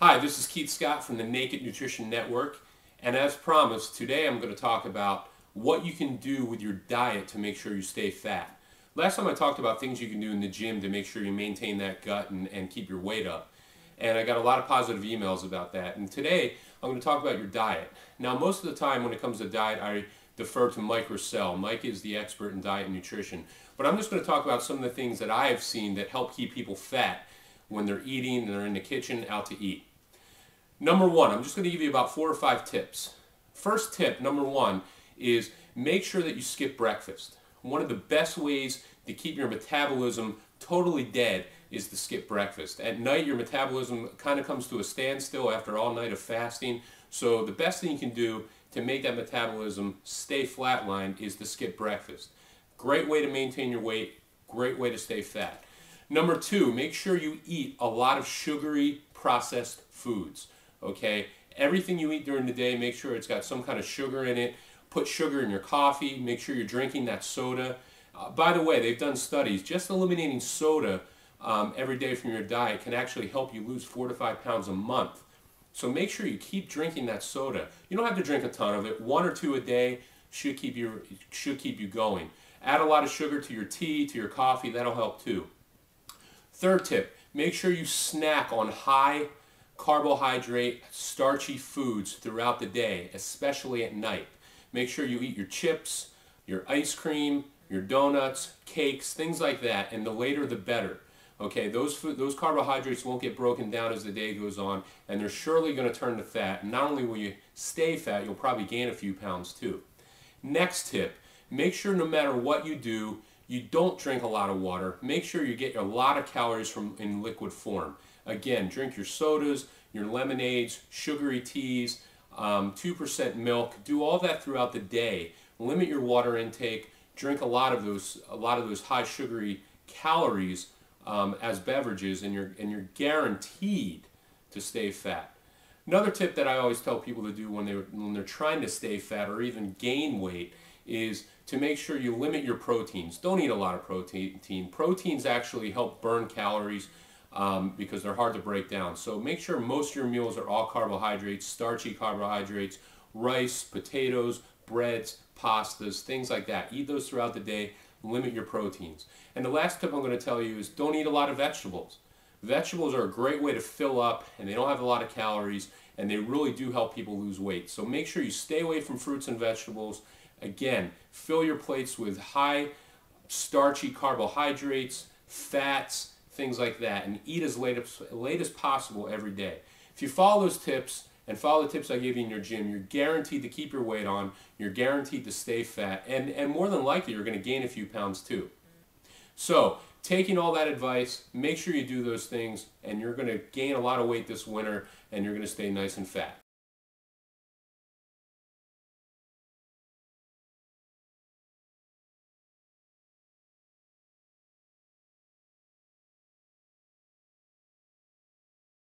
Hi, this is Keith Scott from the Naked Nutrition Network, and as promised, today I'm going to talk about what you can do with your diet to make sure you stay fat. Last time I talked about things you can do in the gym to make sure you maintain that gut and keep your weight up, and I got a lot of positive emails about that. And today I'm going to talk about your diet. Now, most of the time when it comes to diet, I defer to Mike Rossell. Mike is the expert in diet and nutrition, but I'm just going to talk about some of the things that I have seen that help keep people fat when they're eating and they're in the kitchen out to eat. Number one, I'm just going to give you about 4 or 5 tips. First tip, number one, is make sure that you skip breakfast. One of the best ways to keep your metabolism totally dead is to skip breakfast. At night, your metabolism kind of comes to a standstill after all night of fasting. So the best thing you can do to make that metabolism stay flatlined is to skip breakfast. Great way to maintain your weight, great way to stay fat. Number two, make sure you eat a lot of sugary processed foods. Okay, everything you eat during the day, make sure it's got some kind of sugar in it. Put sugar in your coffee. Make sure you're drinking that soda. By the way, they've done studies. Just eliminating soda every day from your diet can actually help you lose 4 to 5 pounds a month. So make sure you keep drinking that soda. You don't have to drink a ton of it. 1 or 2 a day should keep you going. Add a lot of sugar to your tea, to your coffee. That'll help too. Third tip: make sure you snack on high carbohydrate, starchy foods throughout the day, especially at night. Make sure you eat your chips, your ice cream, your donuts, cakes, things like that, and the later the better. Okay, those carbohydrates won't get broken down as the day goes on, and they're surely going to turn to fat. And not only will you stay fat, you'll probably gain a few pounds too. Next tip: make sure no matter what you do, you don't drink a lot of water. Make sure you get a lot of calories in liquid form. Again, drink your sodas, your lemonades, sugary teas, 2% milk. Do all that throughout the day. Limit your water intake. Drink a lot of those high sugary calories as beverages, and you're guaranteed to stay fat. Another tip that I always tell people to do when they're trying to stay fat or even gain weight is to make sure you limit your proteins. Don't eat a lot of protein. Proteins actually help burn calories because they're hard to break down. So make sure most of your meals are all carbohydrates, starchy carbohydrates, rice, potatoes, breads, pastas, things like that. Eat those throughout the day. Limit your proteins. And the last tip I'm going to tell you is don't eat a lot of vegetables. Vegetables are a great way to fill up, and they don't have a lot of calories, and they really do help people lose weight. So make sure you stay away from fruits and vegetables. Again, fill your plates with high starchy carbohydrates, fats, things like that, and eat as late as possible every day. If you follow those tips and follow the tips I gave you in your gym, you're guaranteed to keep your weight on, you're guaranteed to stay fat, and more than likely you're going to gain a few pounds too. So, taking all that advice, make sure you do those things, and you're going to gain a lot of weight this winter, and you're going to stay nice and fat.